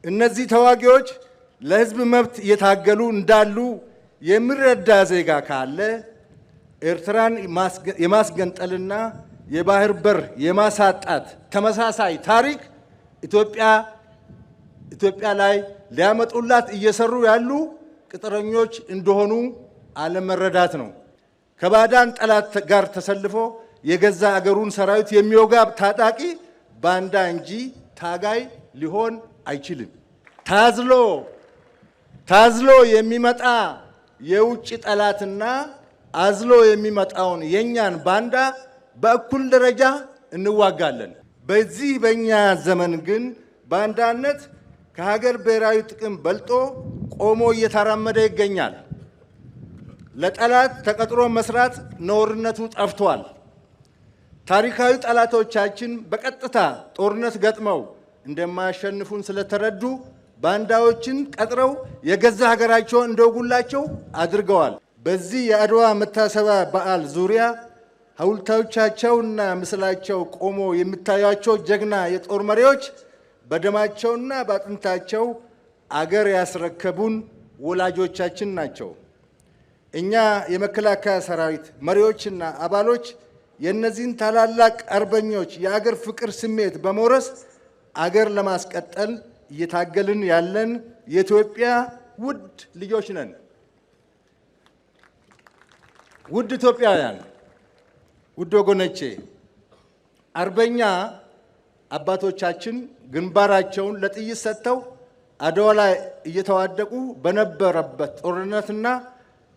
እነዚህ ተዋጊዎች ለህዝብ መብት እየታገሉ እንዳሉ የሚረዳ ዜጋ ካለ ኤርትራን የማስገንጠልና የባህር በር የማሳጣት ተመሳሳይ ታሪክ ኢትዮጵያ ላይ ሊያመጡላት እየሰሩ ያሉ ቅጥረኞች እንደሆኑ አለመረዳት ነው። ከባዕዳን ጠላት ጋር ተሰልፎ የገዛ አገሩን ሰራዊት የሚወጋ ታጣቂ ባንዳ እንጂ ታጋይ ሊሆን አይችልም። ታዝሎ የሚመጣ የውጭ ጠላትና አዝሎ የሚመጣውን የኛን ባንዳ በእኩል ደረጃ እንዋጋለን። በዚህ በእኛ ዘመን ግን ባንዳነት ከሀገር ብሔራዊ ጥቅም በልጦ ቆሞ እየተራመደ ይገኛል። ለጠላት ተቀጥሮ መስራት ነውርነቱ ጠፍቷል። ታሪካዊ ጠላቶቻችን በቀጥታ ጦርነት ገጥመው እንደማያሸንፉን ስለተረዱ ባንዳዎችን ቀጥረው የገዛ ሀገራቸው እንደወጉላቸው አድርገዋል። በዚህ የአድዋ መታሰቢያ በዓል ዙሪያ ሐውልቶቻቸውና ምስላቸው ቆሞ የሚታያቸው ጀግና የጦር መሪዎች በደማቸውና በአጥንታቸው አገር ያስረከቡን ወላጆቻችን ናቸው። እኛ የመከላከያ ሰራዊት መሪዎችና አባሎች የእነዚህን ታላላቅ አርበኞች የአገር ፍቅር ስሜት በመውረስ አገር ለማስቀጠል እየታገልን ያለን የኢትዮጵያ ውድ ልጆች ነን። ውድ ኢትዮጵያውያን፣ ውድ ወገኖቼ፣ አርበኛ አባቶቻችን ግንባራቸውን ለጥይት ሰጥተው አድዋ ላይ እየተዋደቁ በነበረበት ጦርነትና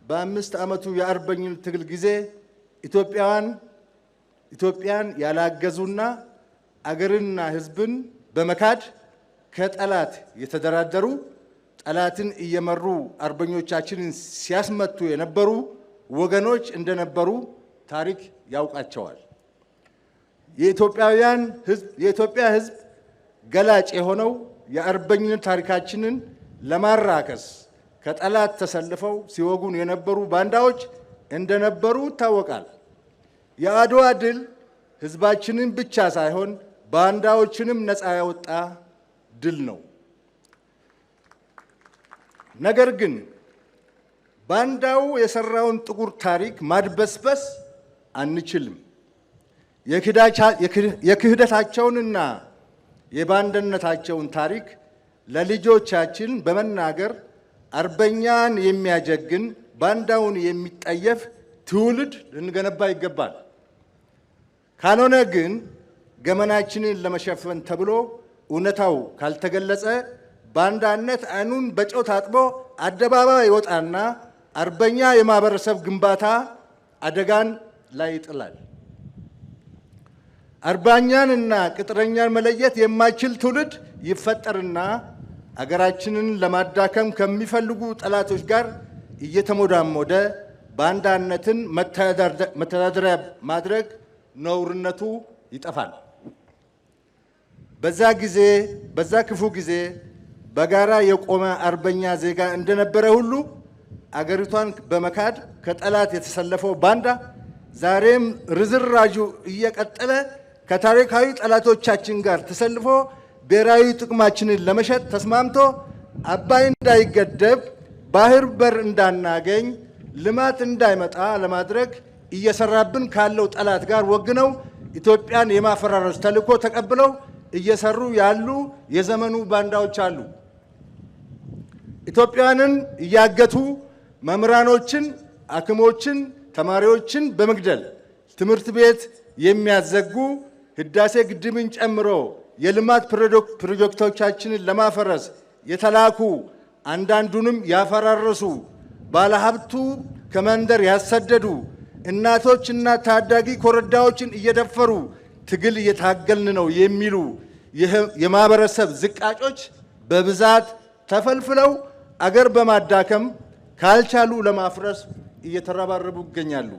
በ5 ዓመቱ የአርበኝነት ትግል ጊዜ ኢትዮጵያን ያላገዙና አገርንና ሕዝብን በመካድ ከጠላት የተደራደሩ ጠላትን እየመሩ አርበኞቻችንን ሲያስመቱ የነበሩ ወገኖች እንደነበሩ ታሪክ ያውቃቸዋል። የኢትዮጵያ ሕዝብ ገላጭ የሆነው የአርበኝነት ታሪካችንን ለማራከስ ከጠላት ተሰልፈው ሲወጉን የነበሩ ባንዳዎች እንደነበሩ ይታወቃል። የአድዋ ድል ሕዝባችንን ብቻ ሳይሆን ባንዳዎችንም ነፃ ያወጣ ድል ነው። ነገር ግን ባንዳው የሰራውን ጥቁር ታሪክ ማድበስበስ አንችልም። የክህደታቸውንና የባንዳነታቸውን ታሪክ ለልጆቻችን በመናገር አርበኛን የሚያጀግን ባንዳውን የሚጠየፍ ትውልድ ልንገነባ ይገባል። ካልሆነ ግን ገመናችንን ለመሸፈን ተብሎ እውነታው ካልተገለጸ ባንዳነት ዓይኑን በጨው ታጥቦ አደባባይ ይወጣና አርበኛ የማህበረሰብ ግንባታ አደጋን ላይ ይጥላል። አርበኛንና ቅጥረኛን መለየት የማይችል ትውልድ ይፈጠርና አገራችንን ለማዳከም ከሚፈልጉ ጠላቶች ጋር እየተሞዳሞደ ባንዳነትን መተዳደሪያ ማድረግ ነውርነቱ ይጠፋል። በዛ ክፉ ጊዜ በጋራ የቆመ አርበኛ ዜጋ እንደነበረ ሁሉ አገሪቷን በመካድ ከጠላት የተሰለፈው ባንዳ ዛሬም ርዝራዡ እየቀጠለ ከታሪካዊ ጠላቶቻችን ጋር ተሰልፎ ብሔራዊ ጥቅማችንን ለመሸጥ ተስማምቶ አባይ እንዳይገደብ፣ ባህር በር እንዳናገኝ፣ ልማት እንዳይመጣ ለማድረግ እየሰራብን ካለው ጠላት ጋር ወግነው ኢትዮጵያን የማፈራረስ ተልዕኮ ተቀብለው እየሰሩ ያሉ የዘመኑ ባንዳዎች አሉ። ኢትዮጵያውያንን እያገቱ መምህራኖችን፣ ሐኪሞችን፣ ተማሪዎችን በመግደል ትምህርት ቤት የሚያዘጉ ህዳሴ ግድብን ጨምሮ የልማት ፕሮጀክቶቻችንን ለማፈረስ የተላኩ አንዳንዱንም ያፈራረሱ ባለሀብቱ ከመንደር ያሰደዱ እናቶችና ታዳጊ ኮረዳዎችን እየደፈሩ ትግል እየታገልን ነው የሚሉ የማህበረሰብ ዝቃጮች በብዛት ተፈልፍለው አገር በማዳከም ካልቻሉ ለማፍረስ እየተረባረቡ ይገኛሉ።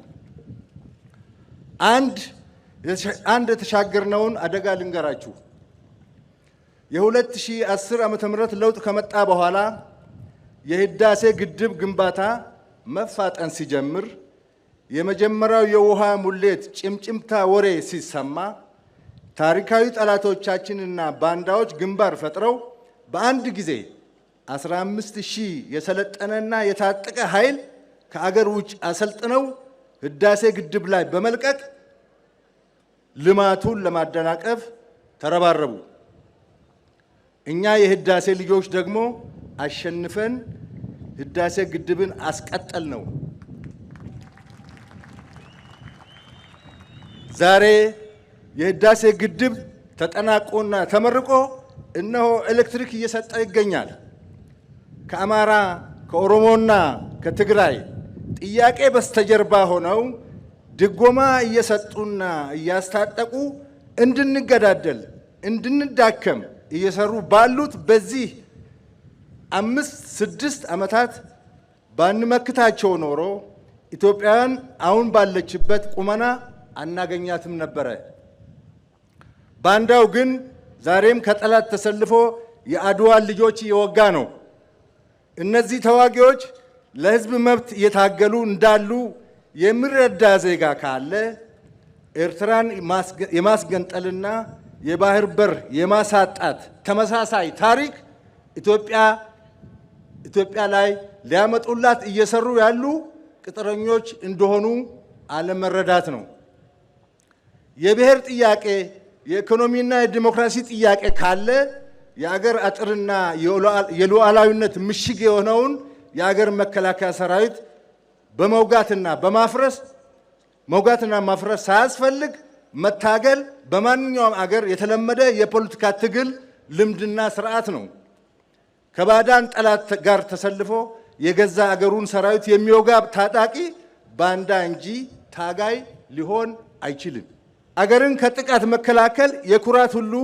አንድ የተሻገርነውን አደጋ ልንገራችሁ። የ2010 ዓመተ ምህረት ለውጥ ከመጣ በኋላ የህዳሴ ግድብ ግንባታ መፋጠን ሲጀምር የመጀመሪያው የውሃ ሙሌት ጭምጭምታ ወሬ ሲሰማ ታሪካዊ ጠላቶቻችንና ባንዳዎች ግንባር ፈጥረው በአንድ ጊዜ 15000 የሰለጠነና የታጠቀ ኃይል ከአገር ውጭ አሰልጥነው ህዳሴ ግድብ ላይ በመልቀቅ ልማቱን ለማደናቀፍ ተረባረቡ። እኛ የህዳሴ ልጆች ደግሞ አሸንፈን ህዳሴ ግድብን አስቀጠል ነው። ዛሬ የህዳሴ ግድብ ተጠናቆና ተመርቆ እነሆ ኤሌክትሪክ እየሰጠ ይገኛል። ከአማራ ከኦሮሞና ከትግራይ ጥያቄ በስተጀርባ ሆነው ድጎማ እየሰጡና እያስታጠቁ እንድንገዳደል እንድንዳከም እየሰሩ ባሉት በዚህ 5-6 ዓመታት ባንመክታቸው ኖሮ ኢትዮጵያን አሁን ባለችበት ቁመና አናገኛትም ነበረ። ባንዳው ግን ዛሬም ከጠላት ተሰልፎ የአድዋን ልጆች እየወጋ ነው። እነዚህ ተዋጊዎች ለህዝብ መብት እየታገሉ እንዳሉ የሚረዳ ዜጋ ካለ ኤርትራን የማስገንጠልና የባህር በር የማሳጣት ተመሳሳይ ታሪክ ኢትዮጵያ ላይ ሊያመጡላት እየሰሩ ያሉ ቅጥረኞች እንደሆኑ አለመረዳት ነው። የብሔር ጥያቄ፣ የኢኮኖሚና የዲሞክራሲ ጥያቄ ካለ የአገር አጥርና የሉዓላዊነት ምሽግ የሆነውን የአገር መከላከያ ሰራዊት በመውጋትና ማፍረስ ሳያስፈልግ መታገል በማንኛውም አገር የተለመደ የፖለቲካ ትግል ልምድና ስርዓት ነው። ከባዕዳን ጠላት ጋር ተሰልፎ የገዛ አገሩን ሰራዊት የሚወጋ ታጣቂ ባንዳ እንጂ ታጋይ ሊሆን አይችልም። አገርን ከጥቃት መከላከል የኩራት ሁሉ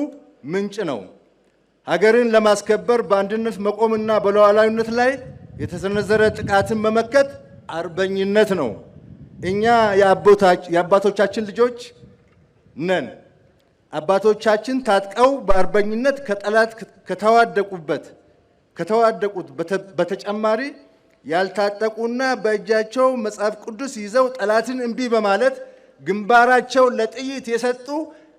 ምንጭ ነው። ሀገርን ለማስከበር በአንድነት መቆምና በሉዓላዊነት ላይ የተሰነዘረ ጥቃትን መመከት አርበኝነት ነው። እኛ የአባቶቻችን ልጆች ነን። አባቶቻችን ታጥቀው በአርበኝነት ከጠላት ከተዋደቁት በተጨማሪ ያልታጠቁና በእጃቸው መጽሐፍ ቅዱስ ይዘው ጠላትን እምቢ በማለት ግንባራቸው ለጥይት የሰጡ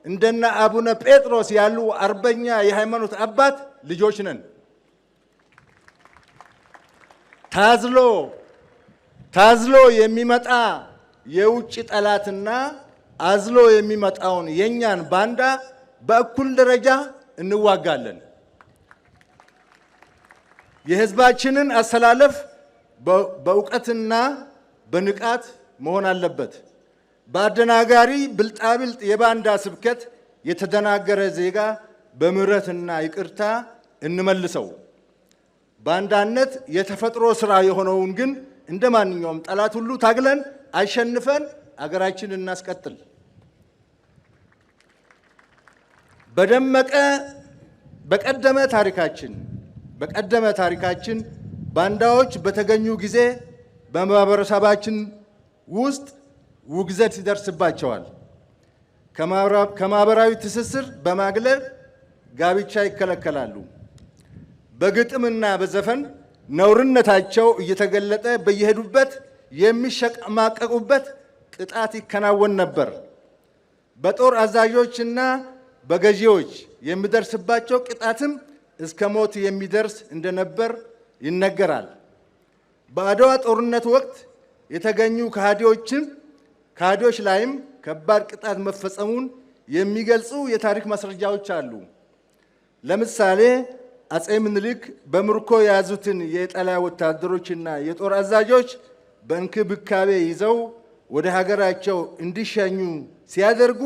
እንደነ አቡነ ጴጥሮስ ያሉ አርበኛ የሃይማኖት አባት ልጆች ነን። ታዝሎ የሚመጣ የውጭ ጠላትና አዝሎ የሚመጣውን የኛን ባንዳ በእኩል ደረጃ እንዋጋለን። የህዝባችንን አሰላለፍ በእውቀትና በንቃት መሆን አለበት። በአደናጋሪ ብልጣብልጥ የባንዳ ስብከት የተደናገረ ዜጋ በምህረትና ይቅርታ እንመልሰው። ባንዳነት የተፈጥሮ ስራ የሆነውን ግን እንደ ማንኛውም ጠላት ሁሉ ታግለን አሸንፈን አገራችን እናስቀጥል። በቀደመ ታሪካችን ባንዳዎች በተገኙ ጊዜ በማህበረሰባችን ውስጥ ውግዘት ይደርስባቸዋል። ከማህበራዊ ትስስር በማግለል ጋብቻ ይከለከላሉ። በግጥምና በዘፈን ነውርነታቸው እየተገለጠ በየሄዱበት የሚሸማቀቁበት ቅጣት ይከናወን ነበር። በጦር አዛዦችና በገዢዎች የሚደርስባቸው ቅጣትም እስከ ሞት የሚደርስ እንደነበር ይነገራል። በአድዋ ጦርነት ወቅት የተገኙ ከሃዲዎች ላይም ከባድ ቅጣት መፈጸሙን የሚገልጹ የታሪክ ማስረጃዎች አሉ። ለምሳሌ አጼ ምኒልክ በምርኮ የያዙትን የኢጣሊያ ወታደሮችና የጦር አዛዦች በእንክብካቤ ይዘው ወደ ሀገራቸው እንዲሸኙ ሲያደርጉ፣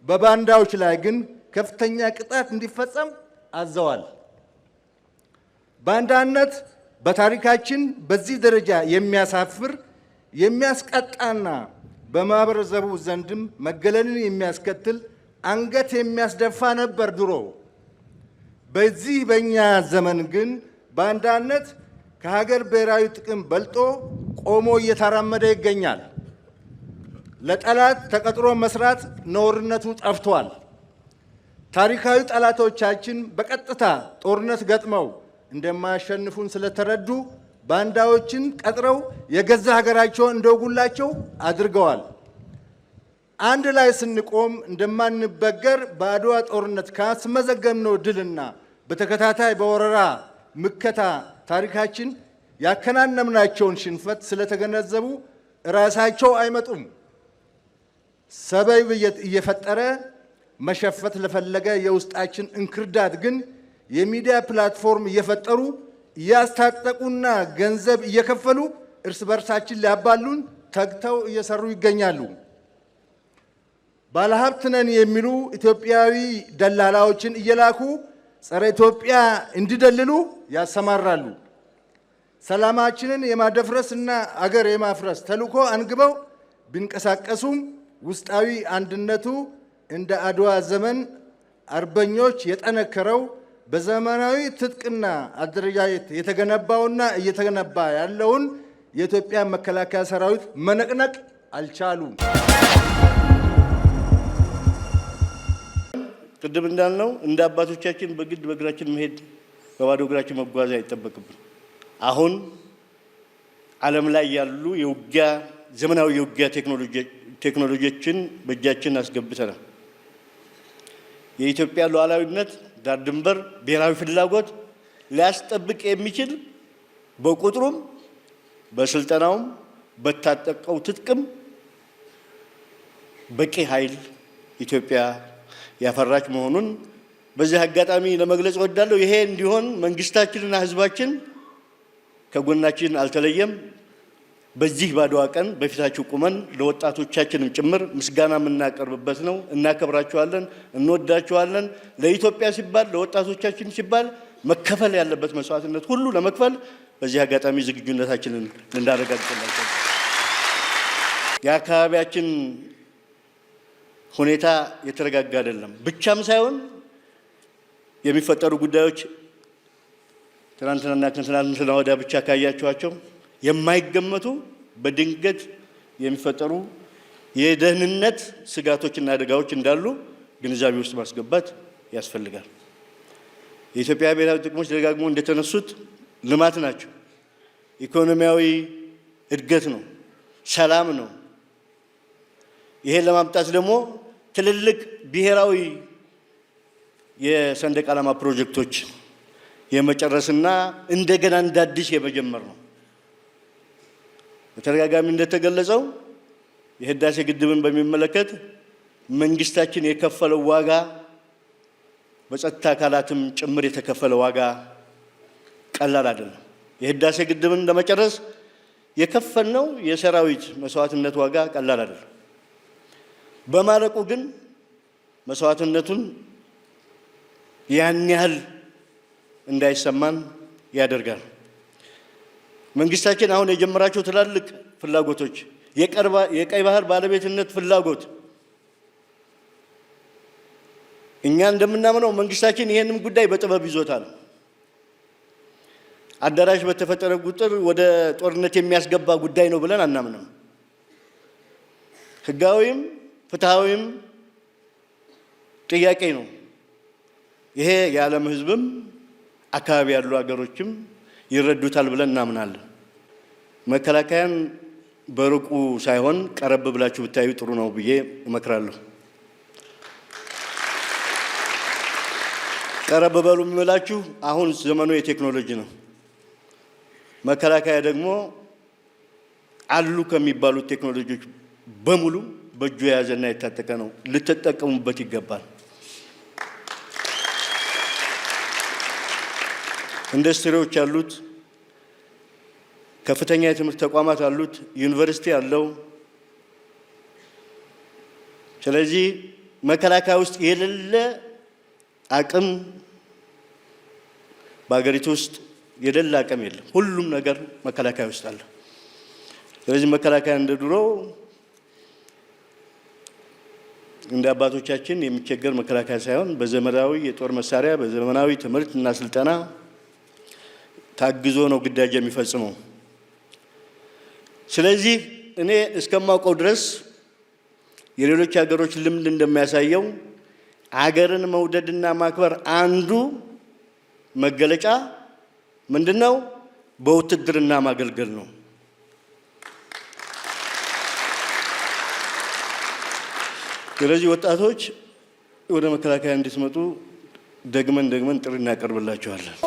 በባንዳዎች ላይ ግን ከፍተኛ ቅጣት እንዲፈጸም አዘዋል። ባንዳነት በታሪካችን በዚህ ደረጃ የሚያሳፍር የሚያስቀጣና በማህበረሰቡ ዘንድም መገለልን የሚያስከትል አንገት የሚያስደፋ ነበር ድሮ። በዚህ በእኛ ዘመን ግን ባንዳነት ከሀገር ብሔራዊ ጥቅም በልጦ ቆሞ እየተራመደ ይገኛል። ለጠላት ተቀጥሮ መስራት ነውርነቱ ጠፍቷል። ታሪካዊ ጠላቶቻችን በቀጥታ ጦርነት ገጥመው እንደማያሸንፉን ስለተረዱ ባንዳዎችን ቀጥረው የገዛ ሀገራቸውን እንደወጉላቸው አድርገዋል። አንድ ላይ ስንቆም እንደማንበገር በአድዋ ጦርነት ካስመዘገብነው ድልና በተከታታይ በወረራ ምከታ ታሪካችን ያከናነምናቸውን ሽንፈት ስለተገነዘቡ ራሳቸው አይመጡም። ሰበብ እየፈጠረ መሸፈት ለፈለገ የውስጣችን እንክርዳድ ግን የሚዲያ ፕላትፎርም እየፈጠሩ እያስታጠቁና ገንዘብ እየከፈሉ እርስ በርሳችን ሊያባሉን ተግተው እየሰሩ ይገኛሉ። ባለሀብት ነን የሚሉ ኢትዮጵያዊ ደላላዎችን እየላኩ ጸረ ኢትዮጵያ እንዲደልሉ ያሰማራሉ። ሰላማችንን የማደፍረስና አገር የማፍረስ ተልዕኮ አንግበው ቢንቀሳቀሱም ውስጣዊ አንድነቱ እንደ አድዋ ዘመን አርበኞች የጠነከረው በዘመናዊ ትጥቅና አደረጃጀት የተገነባውና እየተገነባ ያለውን የኢትዮጵያ መከላከያ ሰራዊት መነቅነቅ አልቻሉም። ቅድም እንዳልነው እንደ አባቶቻችን በግድ በእግራችን መሄድ በባዶ እግራችን መጓዝ አይጠበቅብን። አሁን ዓለም ላይ ያሉ የውጊያ ዘመናዊ የውጊያ ቴክኖሎጂዎችን በእጃችን አስገብተናል። የኢትዮጵያ ሉዓላዊነት፣ ዳር ድንበር፣ ብሔራዊ ፍላጎት ሊያስጠብቅ የሚችል በቁጥሩም በስልጠናውም በታጠቀው ትጥቅም በቂ ኃይል ኢትዮጵያ ያፈራች መሆኑን በዚህ አጋጣሚ ለመግለጽ እወዳለሁ። ይሄ እንዲሆን መንግስታችንና ህዝባችን ከጎናችን አልተለየም። በዚህ ባድዋ ቀን በፊታችሁ ቁመን ለወጣቶቻችንም ጭምር ምስጋና የምናቀርብበት ነው። እናከብራችኋለን፣ እንወዳችኋለን። ለኢትዮጵያ ሲባል ለወጣቶቻችን ሲባል መከፈል ያለበት መስዋዕትነት ሁሉ ለመክፈል በዚህ አጋጣሚ ዝግጁነታችንን ልናረጋግጥላችሁ። የአካባቢያችን ሁኔታ የተረጋጋ አይደለም ብቻም ሳይሆን የሚፈጠሩ ጉዳዮች ትናንትናና ከትናንትና ወዲያ ብቻ ካያችኋቸው የማይገመቱ በድንገት የሚፈጠሩ የደህንነት ስጋቶችና አደጋዎች እንዳሉ ግንዛቤ ውስጥ ማስገባት ያስፈልጋል። የኢትዮጵያ ብሔራዊ ጥቅሞች ደጋግሞ እንደተነሱት ልማት ናቸው፣ ኢኮኖሚያዊ እድገት ነው፣ ሰላም ነው። ይሄን ለማምጣት ደግሞ ትልልቅ ብሔራዊ የሰንደቅ ዓላማ ፕሮጀክቶች የመጨረስና እንደገና እንደ አዲስ የመጀመር ነው። በተደጋጋሚ እንደተገለጸው የህዳሴ ግድብን በሚመለከት መንግስታችን የከፈለው ዋጋ በጸጥታ አካላትም ጭምር የተከፈለ ዋጋ ቀላል አይደለም። የህዳሴ ግድብን ለመጨረስ የከፈልነው የሰራዊት መስዋዕትነት ዋጋ ቀላል አይደለም። በማለቁ ግን መስዋዕትነቱን ያን ያህል እንዳይሰማን ያደርጋል። መንግስታችን አሁን የጀመራቸው ትላልቅ ፍላጎቶች የቀይ ባህር ባለቤትነት ፍላጎት እኛ እንደምናምነው መንግስታችን ይሄንን ጉዳይ በጥበብ ይዞታል። አዳራሽ በተፈጠረ ቁጥር ወደ ጦርነት የሚያስገባ ጉዳይ ነው ብለን አናምንም። ህጋዊም ፍትሃዊም ጥያቄ ነው። ይሄ የዓለም ህዝብም አካባቢ ያሉ ሀገሮችም ይረዱታል ብለን እናምናለን። መከላከያን በሩቁ ሳይሆን ቀረብ ብላችሁ ብታዩ ጥሩ ነው ብዬ እመክራለሁ። ቀረብ በሉ የሚላችሁ አሁን ዘመኑ የቴክኖሎጂ ነው። መከላከያ ደግሞ አሉ ከሚባሉት ቴክኖሎጂዎች በሙሉ በእጁ የያዘና የታጠቀ ነው። ልትጠቀሙበት ይገባል። ኢንዱስትሪዎች አሉት፣ ከፍተኛ የትምህርት ተቋማት አሉት፣ ዩኒቨርሲቲ አለው። ስለዚህ መከላከያ ውስጥ የሌለ አቅም በአገሪቱ ውስጥ የሌለ አቅም የለም። ሁሉም ነገር መከላከያ ውስጥ አለ። ስለዚህ መከላከያ እንደ ድሮ እንደ አባቶቻችን የሚቸገር መከላከያ ሳይሆን በዘመናዊ የጦር መሳሪያ በዘመናዊ ትምህርት እና ስልጠና ታግዞ ነው ግዳጅ የሚፈጽመው። ስለዚህ እኔ እስከማውቀው ድረስ የሌሎች ሀገሮች ልምድ እንደሚያሳየው አገርን መውደድና ማክበር አንዱ መገለጫ ምንድነው? በውትድርና ማገልገል ነው። ስለዚህ ወጣቶች ወደ መከላከያ እንድትመጡ ደግመን ጥሪ እናቀርብላችኋለን።